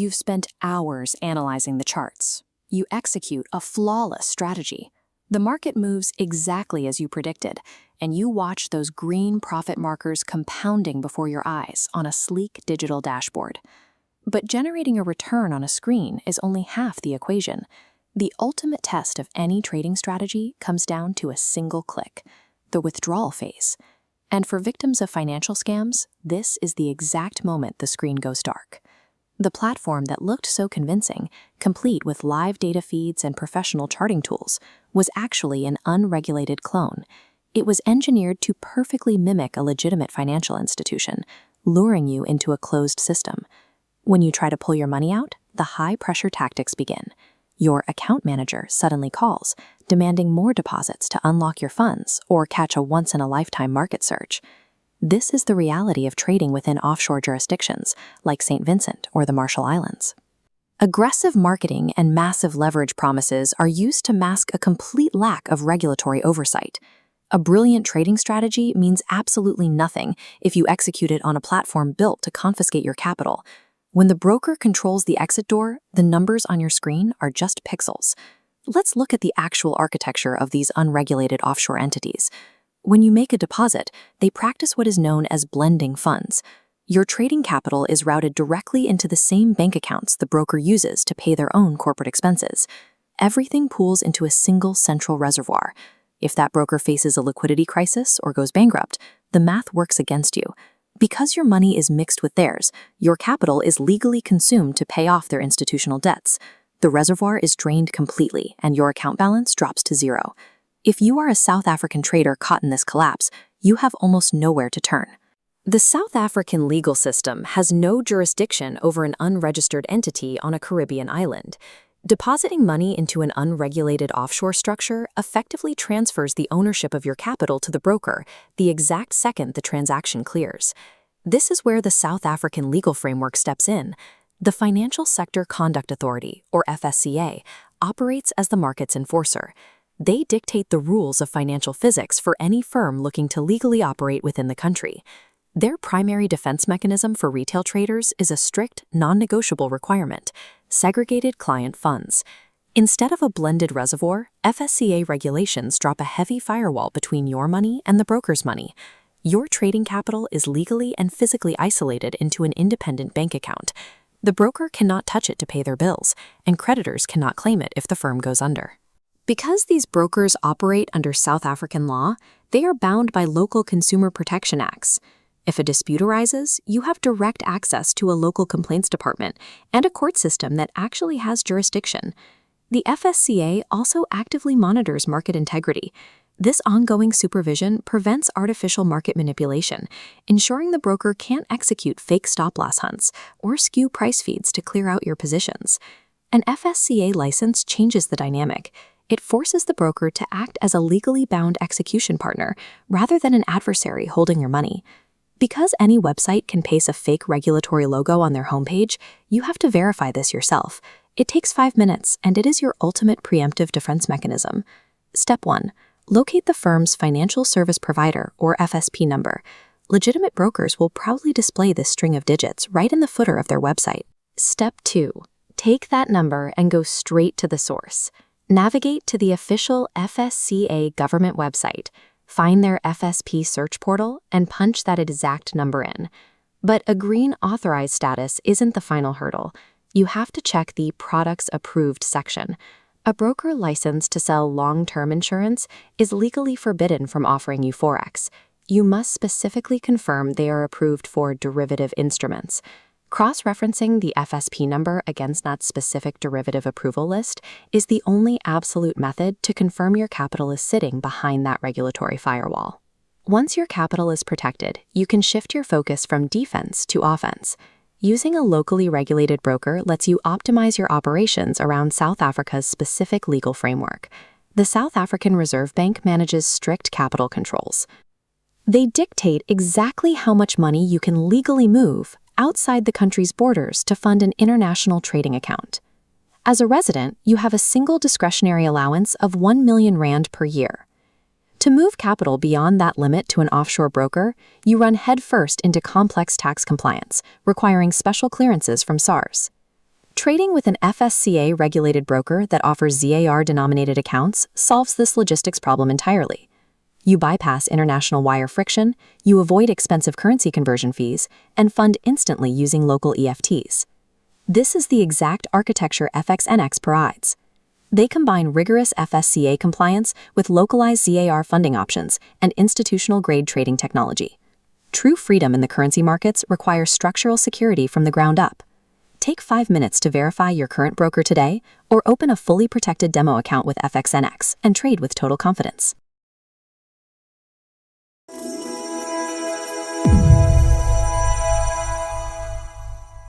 You've spent hours analyzing the charts. You execute a flawless strategy. The market moves exactly as you predicted, and you watch those green profit markers compounding before your eyes on a sleek digital dashboard. But generating a return on a screen is only half the equation. The ultimate test of any trading strategy comes down to a single click, the withdrawal phase. And for victims of financial scams, this is the exact moment the screen goes dark. The platform that looked so convincing, complete with live data feeds and professional charting tools, was actually an unregulated clone. It was engineered to perfectly mimic a legitimate financial institution, luring you into a closed system. When you try to pull your money out, the high-pressure tactics begin. Your account manager suddenly calls, demanding more deposits to unlock your funds or catch a once-in-a-lifetime market surge. This is the reality of trading within offshore jurisdictions, like St. Vincent or the Marshall Islands. Aggressive marketing and massive leverage promises are used to mask a complete lack of regulatory oversight. A brilliant trading strategy means absolutely nothing if you execute it on a platform built to confiscate your capital. When the broker controls the exit door, the numbers on your screen are just pixels. Let's look at the actual architecture of these unregulated offshore entities. When you make a deposit, they practice what is known as blending funds. Your trading capital is routed directly into the same bank accounts the broker uses to pay their own corporate expenses. Everything pools into a single central reservoir. If that broker faces a liquidity crisis or goes bankrupt, the math works against you. Because your money is mixed with theirs, your capital is legally consumed to pay off their institutional debts. The reservoir is drained completely, and your account balance drops to zero. If you are a South African trader caught in this collapse, you have almost nowhere to turn. The South African legal system has no jurisdiction over an unregistered entity on a Caribbean island. Depositing money into an unregulated offshore structure effectively transfers the ownership of your capital to the broker the exact second the transaction clears. This is where the South African legal framework steps in. The Financial Sector Conduct Authority, or FSCA, operates as the market's enforcer. They dictate the rules of financial physics for any firm looking to legally operate within the country. Their primary defense mechanism for retail traders is a strict, non-negotiable requirement: segregated client funds. Instead of a blended reservoir, FSCA regulations drop a heavy firewall between your money and the broker's money. Your trading capital is legally and physically isolated into an independent bank account. The broker cannot touch it to pay their bills, and creditors cannot claim it if the firm goes under. Because these brokers operate under South African law, they are bound by local consumer protection acts. If a dispute arises, you have direct access to a local complaints department and a court system that actually has jurisdiction. The FSCA also actively monitors market integrity. This ongoing supervision prevents artificial market manipulation, ensuring the broker can't execute fake stop-loss hunts or skew price feeds to clear out your positions. An FSCA license changes the dynamic. It forces the broker to act as a legally bound execution partner rather than an adversary holding your money. Because any website can paste a fake regulatory logo on their homepage, you have to verify this yourself. It takes 5 minutes, and it is your ultimate preemptive defense mechanism. Step 1. Locate the firm's financial service provider, or FSP number. Legitimate brokers will proudly display this string of digits right in the footer of their website. Step 2. Take that number and go straight to the source. Navigate to the official FSCA government website, find their FSP search portal, and punch that exact number in. But a green authorized status isn't the final hurdle. You have to check the Products Approved section. A broker licensed to sell long-term insurance is legally forbidden from offering you Forex. You must specifically confirm they are approved for derivative instruments. Cross-referencing the FSP number against that specific derivative approval list is the only absolute method to confirm your capital is sitting behind that regulatory firewall. Once your capital is protected, you can shift your focus from defense to offense. Using a locally regulated broker lets you optimize your operations around South Africa's specific legal framework. The South African Reserve Bank manages strict capital controls. They dictate exactly how much money you can legally move outside the country's borders to fund an international trading account. As a resident, you have a single discretionary allowance of 1 million rand per year. To move capital beyond that limit to an offshore broker, you run headfirst into complex tax compliance, requiring special clearances from SARS. Trading with an FSCA-regulated broker that offers ZAR-denominated accounts solves this logistics problem entirely. You bypass international wire friction, you avoid expensive currency conversion fees, and fund instantly using local EFTs. This is the exact architecture FXNX provides. They combine rigorous FSCA compliance with localized ZAR funding options and institutional-grade trading technology. True freedom in the currency markets requires structural security from the ground up. Take 5 minutes to verify your current broker today, or open a fully protected demo account with FXNX and trade with total confidence.